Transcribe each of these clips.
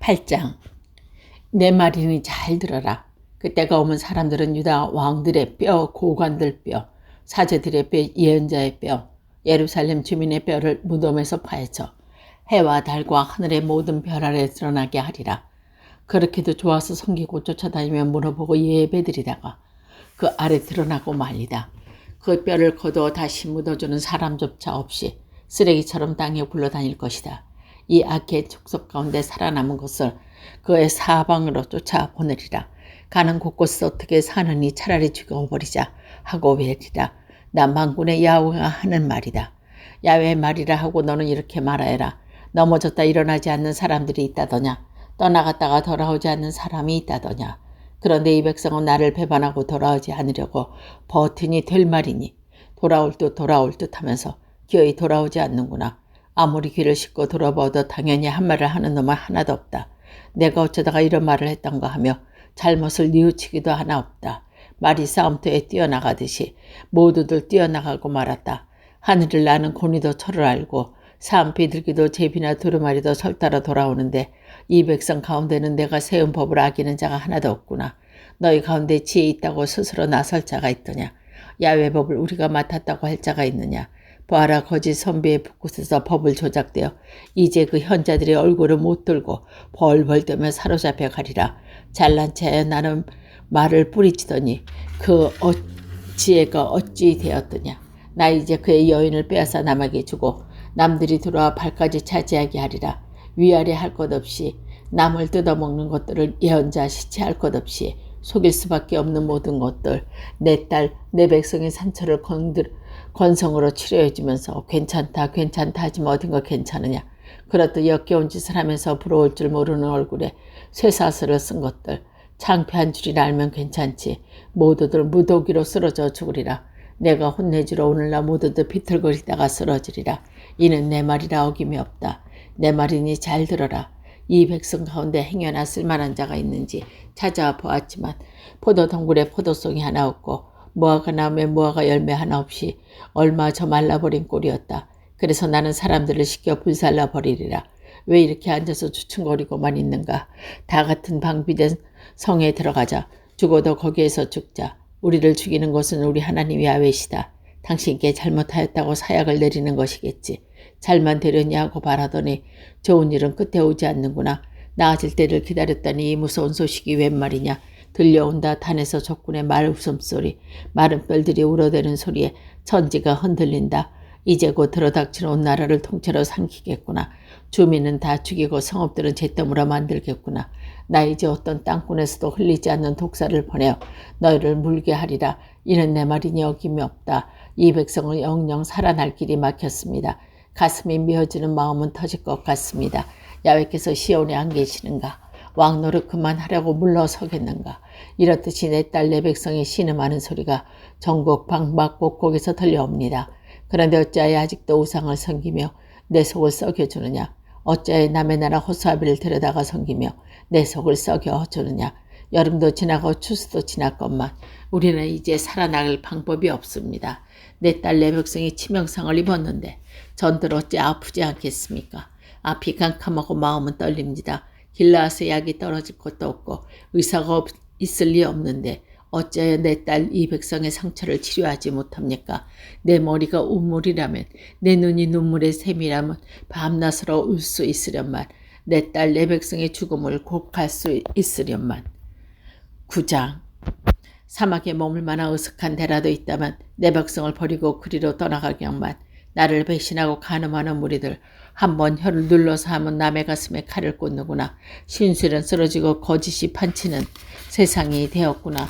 8장. 내 말이니 잘 들어라. 그때가 오면 사람들은 유다 왕들의 뼈, 고관들 뼈, 사제들의 뼈, 예언자의 뼈, 예루살렘 주민의 뼈를 무덤에서 파헤쳐 해와 달과 하늘의 모든 별 아래 드러나게 하리라. 그렇게도 좋아서 섬기고 쫓아다니며 물어보고 예배드리다가 그 아래 드러나고 말리다. 그 뼈를 거두어 다시 묻어주는 사람조차 없이 쓰레기처럼 땅에 굴러다닐 것이다. 이 악의 족속 가운데 살아남은 것을 그의 사방으로 쫓아보내리라. 가는 곳곳에서 어떻게 사느니 차라리 죽여버리자 하고 외리라. 나 만군의 야훼가 하는 말이다. 야훼의 말이라 하고 너는 이렇게 말하여라. 넘어졌다 일어나지 않는 사람들이 있다더냐. 떠나갔다가 돌아오지 않는 사람이 있다더냐. 그런데 이 백성은 나를 배반하고 돌아오지 않으려고 버티니 될 말이니 돌아올 듯 하면서 기어이 돌아오지 않는구나. 아무리 귀를 씻고 돌아봐도 당연히 한 말을 하는 놈은 하나도 없다. 내가 어쩌다가 이런 말을 했던가 하며 잘못을 뉘우치기도 하나 없다. 말이 싸움터에 뛰어나가듯이 모두들 뛰어나가고 말았다. 하늘을 나는 고니도 철을 알고 산 비둘기도 제비나 두루마리도 설 따라 돌아오는데 이 백성 가운데는 내가 세운 법을 아기는 자가 하나도 없구나. 너희 가운데 지혜 있다고 스스로 나설 자가 있더냐. 야훼 법을 우리가 맡았다고 할 자가 있느냐. 보아라, 거짓 선비의 붓곳에서 법을 조작되어 이제 그 현자들의 얼굴을 못 들고 벌벌 떠며 사로잡혀 가리라. 잘난 체하여 나는 말을 뿌리치더니 그 지혜가 어찌 되었더냐. 나 이제 그의 여인을 빼앗아 남에게 주고 남들이 들어와 발까지 차지하게 하리라. 위아래 할 것 없이 남을 뜯어먹는 것들을 예언자 시체할 것 없이 속일 수밖에 없는 모든 것들, 내 딸, 내 백성의 상처를 건성으로 치료해주면서 괜찮다 하지만 어딘가 괜찮으냐. 그렇듯 역겨운 짓을 하면서 부러울 줄 모르는 얼굴에 쇠사슬을 쓴 것들, 창피한 줄이라 알면 괜찮지. 모두들 무더기로 쓰러져 죽으리라. 내가 혼내주러 오늘날 모두들 비틀거리다가 쓰러지리라. 이는 내 말이라 어김이 없다. 내 말이니 잘 들어라. 이 백성 가운데 행여나 쓸만한 자가 있는지 찾아보았지만 포도 덩굴에 포도송이 하나 없고 무화과 나무에 무화과 열매 하나 없이 얼마 저 말라버린 꼴이었다. 그래서 나는 사람들을 시켜 불살라 버리리라. 왜 이렇게 앉아서 주춤거리고만 있는가. 다 같은 방비된 성에 들어가자. 죽어도 거기에서 죽자. 우리를 죽이는 것은 우리 하나님 야훼시다. 당신께 잘못하였다고 사약을 내리는 것이겠지. 잘만 되려니 하고 바라더니 좋은 일은 끝에 오지 않는구나. 나아질 때를 기다렸더니 이 무서운 소식이 웬 말이냐. 들려온다. 단에서 적군의 말 웃음소리, 마른 뼈들이 울어대는 소리에 천지가 흔들린다. 이제 곧 들어닥치는 온 나라를 통째로 삼키겠구나. 주민은 다 죽이고 성읍들은 잿더미로 만들겠구나. 나 이제 어떤 땅굴에서도 흘리지 않는 독사를 보내어 너희를 물게 하리라. 이는 내 말이니 어김이 없다. 이 백성은 영영 살아날 길이 막혔습니다. 가슴이 미어지는 마음은 터질 것 같습니다. 야훼께서 시온에 안 계시는가. 왕노릇 그만하라고 물러서겠는가. 이렇듯이 내 딸 내 백성이 신음하는 소리가 전국 방방곡곡에서 들려옵니다. 그런데 어찌하여 아직도 우상을 섬기며 내 속을 썩여주느냐. 어찌하여 남의 나라 호수아비를 데려다가 섬기며 내 속을 썩여주느냐. 여름도 지나고 추수도 지났건만 우리는 이제 살아날 방법이 없습니다. 내 딸 내 백성이 치명상을 입었는데 전들 어찌 아프지 않겠습니까? 앞이 캄캄하고 마음은 떨립니다. 길라앗의 약이 떨어질 것도 없고 의사가 있을 리 없는데 어찌하여 내 딸 이 백성의 상처를 치료하지 못합니까? 내 머리가 우물이라면 내 눈이 눈물의 샘이라면 밤낮으로 울 수 있으련만 내 딸 내 백성의 죽음을 곡할 수 있으련만. 9장. 사막에 머물 만한 으슥한 데라도 있다면 내 백성을 버리고 그리로 떠나가경만. 나를 배신하고 간음하는 무리들 한번 혀를 눌러서 하면 남의 가슴에 칼을 꽂는구나. 신술은 쓰러지고 거짓이 판치는 세상이 되었구나.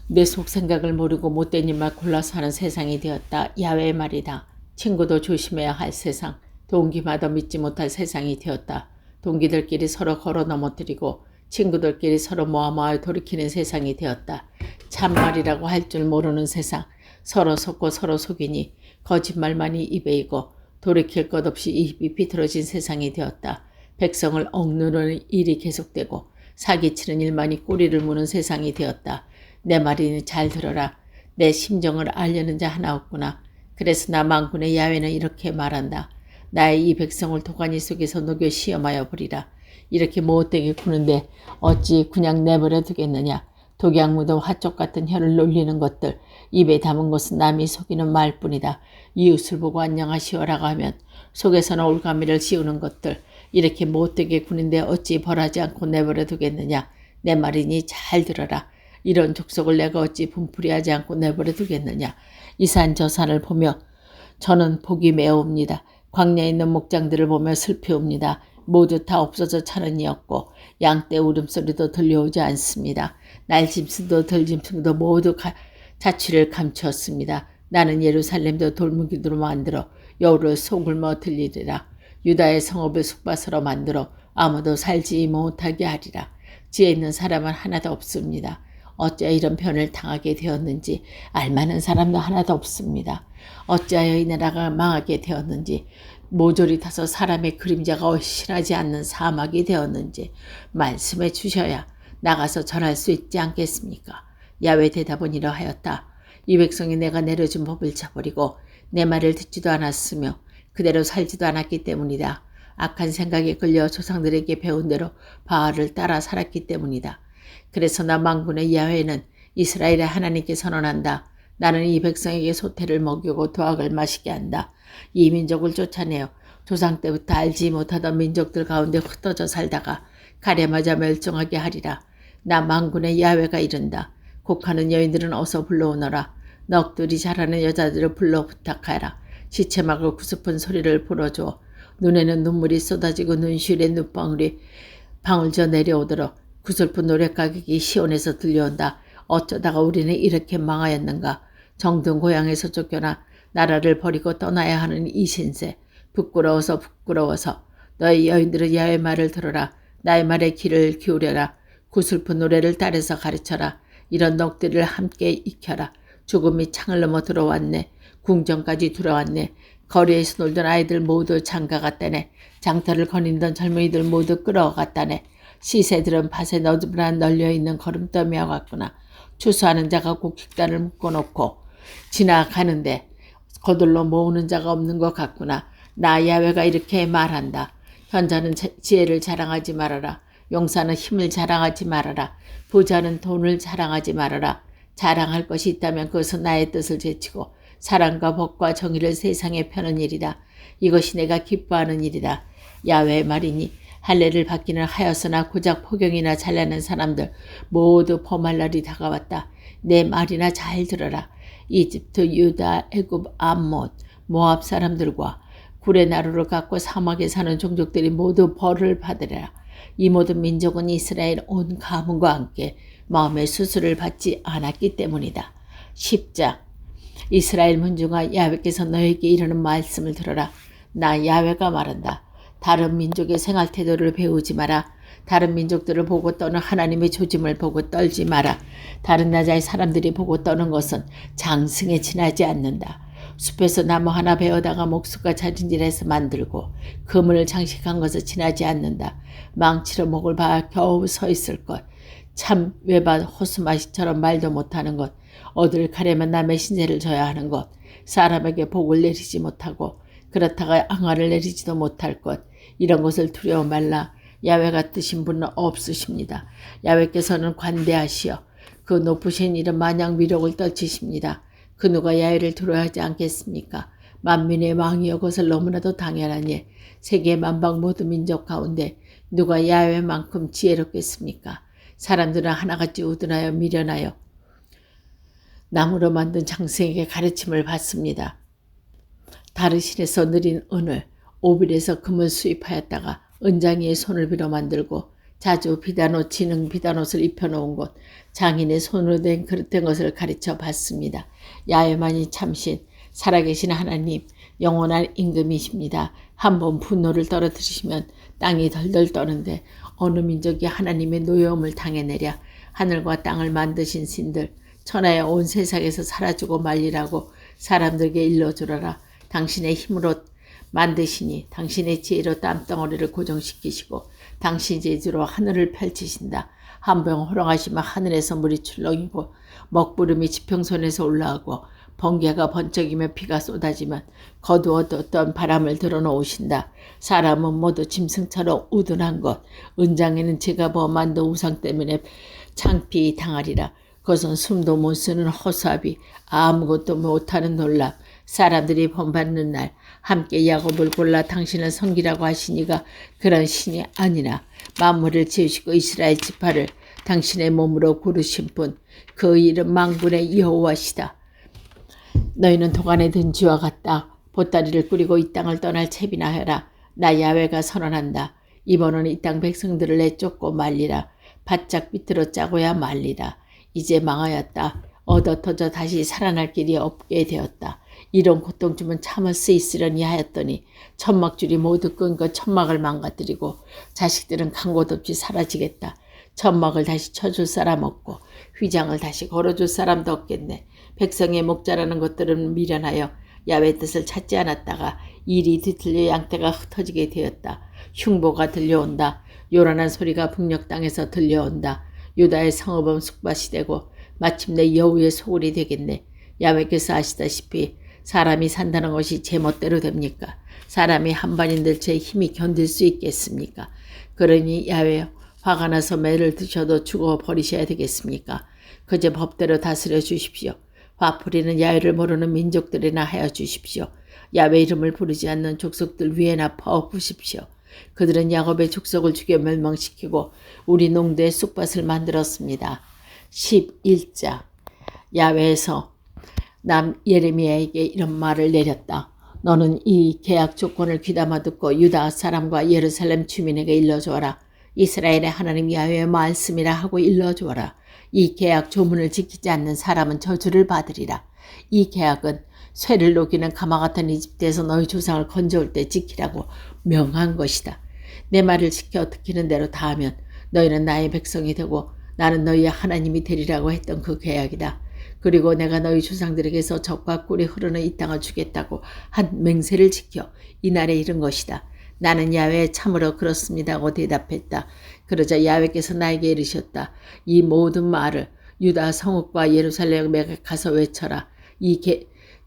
내 속 생각을 모르고 못된 일만 골라서 하는 세상이 되었다. 야훼의 말이다. 친구도 조심해야 할 세상, 동기마다 믿지 못할 세상이 되었다. 동기들끼리 서로 걸어 넘어뜨리고 친구들끼리 서로 모아 돌이키는 세상이 되었다. 참말이라고 할 줄 모르는 세상, 서로 속고 서로 속이니 거짓말만이 입에 이고 돌이킬 것 없이 입이 비틀어진 세상이 되었다. 백성을 억누르는 일이 계속되고 사기치는 일만이 꼬리를 무는 세상이 되었다. 내 말이니 잘 들어라. 내 심정을 알려는 자 하나 없구나. 그래서 나 만군의 야훼는 이렇게 말한다. 나의 이 백성을 도가니 속에서 녹여 시험하여 보리라. 이렇게 못되게 구는데 어찌 그냥 내버려 두겠느냐. 독약 묻은 화쪽 같은 혀를 놀리는 것들, 입에 담은 것은 남이 속이는 말뿐이다. 이웃을 보고 안녕하시오라고 하면 속에서는 올가미를 씌우는 것들, 이렇게 못되게 구는데 어찌 벌하지 않고 내버려 두겠느냐. 내 말이니 잘 들어라. 이런 족속을 내가 어찌 분풀이하지 않고 내버려 두겠느냐. 이 산 저 산을 보며 저는 복이 매옵니다. 광야에 있는 목장들을 보며 슬피옵니다. 모두 다 없어져 차는이었고 양떼 울음소리도 들려오지 않습니다. 날짐승도 들짐승도 모두 자취를 감추었습니다. 나는 예루살렘도 돌무기로 만들어 여우를 소굴며 들리리라. 유다의 성읍을 숙밭으로 만들어 아무도 살지 못하게 하리라. 지혜 있는 사람은 하나도 없습니다. 어찌하여 이런 변을 당하게 되었는지 알만한 사람도 하나도 없습니다. 어찌하여 이 나라가 망하게 되었는지 모조리 타서 사람의 그림자가 얼씬하지 않는 사막이 되었는지 말씀해 주셔야 나가서 전할 수 있지 않겠습니까? 야훼 대답은 이러하였다. 이 백성이 내가 내려준 법을 저버리고 내 말을 듣지도 않았으며 그대로 살지도 않았기 때문이다. 악한 생각에 끌려 조상들에게 배운 대로 바알을 따라 살았기 때문이다. 그래서 나 만군의 야훼는 이스라엘의 하나님께 선언한다. 나는 이 백성에게 소태를 먹이고 도학을 마시게 한다. 이 민족을 쫓아내어 조상 때부터 알지 못하던 민족들 가운데 흩어져 살다가 가려마자 멸종하게 하리라. 나 만군의 야훼가 이른다. 곡하는 여인들은 어서 불러오너라. 넋두리 잘하는 여자들을 불러 부탁하라. 시체막을 구슬픈 소리를 불어줘. 눈에는 눈물이 쏟아지고 눈시울에 눈방울이 방울져 내려오도록 구슬픈 노랫가격이 시온에서 들려온다. 어쩌다가 우리는 이렇게 망하였는가. 정든 고향에서 쫓겨나 나라를 버리고 떠나야 하는 이 신세. 부끄러워서 너희 여인들은 야훼 말을 들어라. 나의 말에 귀를 기울여라. 구슬픈 노래를 따라서 가르쳐라. 이런 넋들을 함께 익혀라. 죽음이 창을 넘어 들어왔네. 궁전까지 들어왔네. 거리에서 놀던 아이들 모두 장가갔다네. 장터를 거니던 젊은이들 모두 끌어갔다네. 시새들은 밭에 너무나 널려있는 거름더미와 같구나. 추수하는 자가 곡식단을 묶어놓고 지나가는데 거들로 모으는 자가 없는 것 같구나. 나 야훼가 이렇게 말한다. 현자는 지혜를 자랑하지 말아라. 용사는 힘을 자랑하지 말아라. 부자는 돈을 자랑하지 말아라. 자랑할 것이 있다면 그것은 나의 뜻을 제치고 사랑과 법과 정의를 세상에 펴는 일이다. 이것이 내가 기뻐하는 일이다. 야훼의 말이니 할례를 받기는 하였으나 고작 포경이나 잘나는 사람들 모두 범할 날이 다가왔다. 내 말이나 잘 들어라. 이집트, 유다, 애굽, 암몬, 모압 사람들과 굴의 나루를 갖고 사막에 사는 종족들이 모두 벌을 받으리라. 이 모든 민족은 이스라엘 온 가문과 함께 마음의 수술을 받지 않았기 때문이다. 10장 이스라엘 문중아 야훼께서 너에게 이르는 말씀을 들어라. 나 야훼가 말한다. 다른 민족의 생활 태도를 배우지 마라. 다른 민족들을 보고 떠는 하나님의 조짐을 보고 떨지 마라. 다른 나라의 사람들이 보고 떠는 것은 장승에 지나지 않는다. 숲에서 나무 하나 베어다가 목수가 자진질해서 만들고 그물을 장식한 것을 지나지 않는다. 망치로 목을 봐 겨우 서 있을 것. 참 외밭 호수마시처럼 말도 못하는 것. 어딜 가려면 남의 신세를 져야 하는 것. 사람에게 복을 내리지 못하고 그렇다가 ang화를 내리지도 못할 것. 이런 것을 두려워 말라. 야훼가 뜨신 분은 없으십니다. 야훼께서는 관대하시어 그 높으신 이름 마냥 위력을 떨치십니다. 그 누가 야훼를 두려워하지 않겠습니까? 만민의 왕이여 그것을 너무나도 당연하니 세계 만방 모든 민족 가운데 누가 야훼만큼 지혜롭겠습니까? 사람들은 하나같이 우둔하여 미련하여 나무로 만든 장승에게 가르침을 받습니다. 다르신에서 느린 은을 오빌에서 금을 수입하였다가 은장이의 손을 빌어 만들고 자주 비단옷 진흥 비단옷을 입혀놓은 곳 장인의 손으로 된 그릇된 것을 가르쳐 봤습니다. 야훼만이 참신 살아계신 하나님 영원한 임금이십니다. 한번 분노를 떨어뜨리시면 땅이 덜덜 떠는데 어느 민족이 하나님의 노여움을 당해내랴. 하늘과 땅을 만드신 신들 천하의 온 세상에서 사라지고 말리라고 사람들에게 일러주라라. 당신의 힘으로 만드시니 당신의 지혜로 땀덩어리를 고정시키시고 당신 재주로 하늘을 펼치신다. 한병 호롱하시면 하늘에서 물이 출렁이고 먹구름이 지평선에서 올라오고 번개가 번쩍이며 비가 쏟아지면 거두어뒀던 바람을 들어놓으신다. 사람은 모두 짐승처럼 우둔한 것, 은장에는 제가 부어 만든 우상 때문에 창피 당하리라. 그것은 숨도 못 쓰는 허수아비, 아무것도 못하는 놀람. 사람들이 본받는 날 함께 야곱을 골라 당신을 섬기라고 하시니가 그런 신이 아니라 만물을 지으시고 이스라엘 지파를 당신의 몸으로 고르신 분, 그 이름 만군의 여호와시다. 너희는 도간에 든 쥐와 같다. 보따리를 꾸리고 이 땅을 떠날 채비나 해라. 나 야훼가 선언한다. 이번은 이 땅 백성들을 내쫓고 말리라. 바짝 비틀어 짜고야 말리라. 이제 망하였다. 얻어터져 다시 살아날 길이 없게 되었다. 이런 고통쯤은 참을 수 있으려니 하였더니 천막줄이 모두 끈 천막을 망가뜨리고 자식들은 간 곳 없이 사라지겠다. 천막을 다시 쳐줄 사람 없고 휘장을 다시 걸어줄 사람도 없겠네. 백성의 목자라는 것들은 미련하여 야훼 뜻을 찾지 않았다가 일이 뒤틀려 양떼가 흩어지게 되었다. 흉보가 들려온다. 요란한 소리가 북녘 땅에서 들려온다. 유다의 성읍은 쑥밭이 되고 마침내 여우의 소굴이 되겠네. 야훼께서 아시다시피 사람이 산다는 것이 제멋대로 됩니까? 사람이 한반인들 제 힘이 견딜 수 있겠습니까? 그러니 야훼여, 화가 나서 매를 드셔도 죽어버리셔야 되겠습니까? 그저 법대로 다스려 주십시오. 화풀이는 야훼를 모르는 민족들이나 하여 주십시오. 야훼 이름을 부르지 않는 족속들 위에나 퍼 부십시오. 그들은 야곱의 족속을 죽여 멸망시키고 우리 농대에 쑥밭을 만들었습니다. 11장. 야훼에서 남 예레미야에게 이런 말을 내렸다. 너는 이 계약 조건을 귀담아 듣고 유다 사람과 예루살렘 주민에게 일러주어라. 이스라엘의 하나님 야훼의 말씀이라 하고 일러주어라. 이 계약 조문을 지키지 않는 사람은 저주를 받으리라. 이 계약은 쇠를 녹이는 가마 같은 이집트에서 너희 조상을 건져올 때 지키라고 명한 것이다. 내 말을 지켜 지키는 대로 다 하면 너희는 나의 백성이 되고 나는 너희의 하나님이 되리라고 했던 그 계약이다. 그리고 내가 너희 조상들에게서 젖과 꿀이 흐르는 이 땅을 주겠다고 한 맹세를 지켜 이날에 이른 것이다. 나는 야훼 참으로 그렇습니다고 대답했다. 그러자 야훼께서 나에게 이르셨다. 이 모든 말을 유다 성읍과 예루살렘에 가서 외쳐라. 이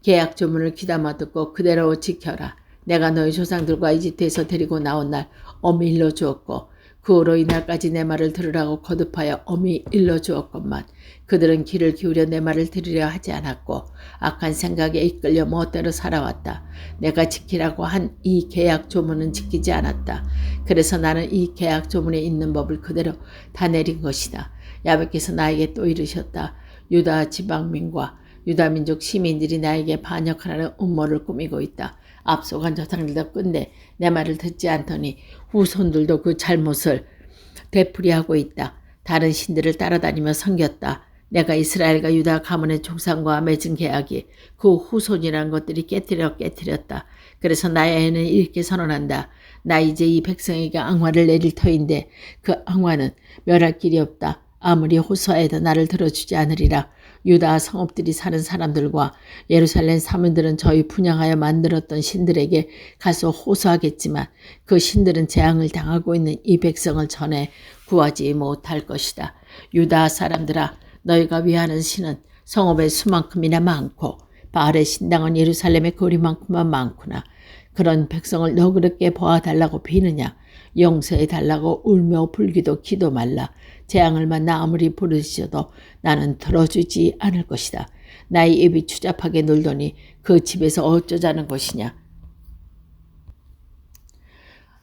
계약 조문을 귀담아 듣고 그대로 지켜라. 내가 너희 조상들과 이집트에서 데리고 나온 날 엄히 일러주었고 그 후로 이날까지 내 말을 들으라고 거듭하여 엄히 일러주었건만 그들은 귀를 기울여 내 말을 들으려 하지 않았고 악한 생각에 이끌려 멋대로 살아왔다. 내가 지키라고 한 이 계약 조문은 지키지 않았다. 그래서 나는 이 계약 조문에 있는 법을 그대로 다 내린 것이다. 야훼께서 나에게 또 이르셨다. 유다 지방민과 유다 민족 시민들이 나에게 반역하라는 음모를 꾸미고 있다. 앞서간 조상들도 끝내 내 말을 듣지 않더니 후손들도 그 잘못을 되풀이하고 있다. 다른 신들을 따라다니며 섬겼다. 내가 이스라엘과 유다 가문의 조상과 맺은 계약이 그 후손이라는 것들이 깨뜨렸다. 그래서 나야훼는 이렇게 선언한다. 나 이제 이 백성에게 앙화를 내릴 터인데 그 앙화는 멸할 길이 없다. 아무리 호소해도 나를 들어주지 않으리라. 유다 성읍들이 사는 사람들과 예루살렘 사람들은 저희 분양하여 만들었던 신들에게 가서 호소하겠지만 그 신들은 재앙을 당하고 있는 이 백성을 전해 구하지 못할 것이다. 유다 사람들아, 너희가 위하는 신은 성읍의 수만큼이나 많고 바알의 신당은 예루살렘의 거리만큼만 많구나. 그런 백성을 너그럽게 보아달라고 비느냐. 용서해달라고 울며 불기도 기도 말라. 재앙을 만나 아무리 부르셔도 나는 들어주지 않을 것이다. 나의 입이 추잡하게 놀더니 그 집에서 어쩌자는 것이냐.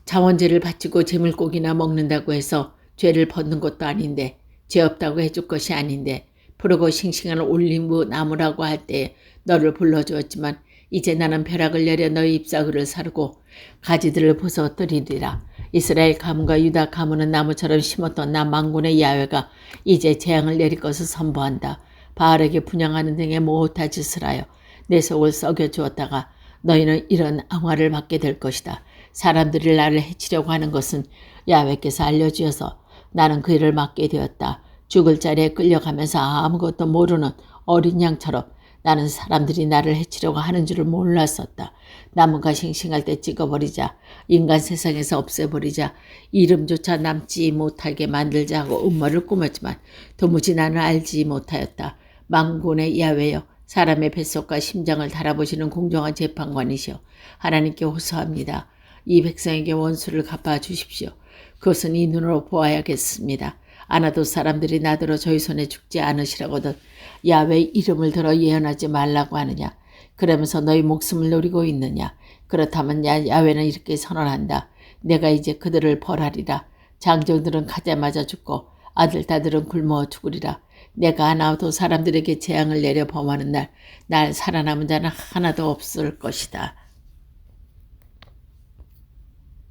자원제를 바치고 제물고기나 먹는다고 해서 죄를 벗는 것도 아닌데 죄 없다고 해줄 것이 아닌데 푸르고 싱싱한 올리브 나무라고 할 때 너를 불러주었지만 이제 나는 벼락을 내려 너희 잎사귀를 사르고 가지들을 부서뜨리리라. 이스라엘 가문과 유다 가문은 나무처럼 심었던 나 만군의 야훼가 이제 재앙을 내릴 것을 선포한다. 바알에게 분양하는 등의 못할 짓을 하여 내 속을 썩여 주었다가 너희는 이런 앙화를 받게 될 것이다. 사람들이 나를 해치려고 하는 것은 야훼께서 알려주어서 나는 그 일을 맡게 되었다. 죽을 자리에 끌려가면서 아무것도 모르는 어린 양처럼 나는 사람들이 나를 해치려고 하는 줄을 몰랐었다. 나무가 싱싱할 때 찍어버리자, 인간 세상에서 없애버리자, 이름조차 남지 못하게 만들자 하고 음모를 꾸몄지만 도무지 나는 알지 못하였다. 만군의 야훼여, 사람의 뱃속과 심장을 달아보시는 공정한 재판관이시여 하나님께 호소합니다. 이 백성에게 원수를 갚아주십시오. 그것은 이 눈으로 보아야겠습니다. 아나도 사람들이 나더러 저희 손에 죽지 않으시라거든 야외 이름을 들어 예언하지 말라고 하느냐. 그러면서 너희 목숨을 노리고 있느냐. 그렇다면 야외는 이렇게 선언한다. 내가 이제 그들을 벌하리라. 장정들은 가자마자 죽고 아들 딸들은 굶어 죽으리라. 내가 하나도 사람들에게 재앙을 내려 범하는 날 살아남은 자는 하나도 없을 것이다.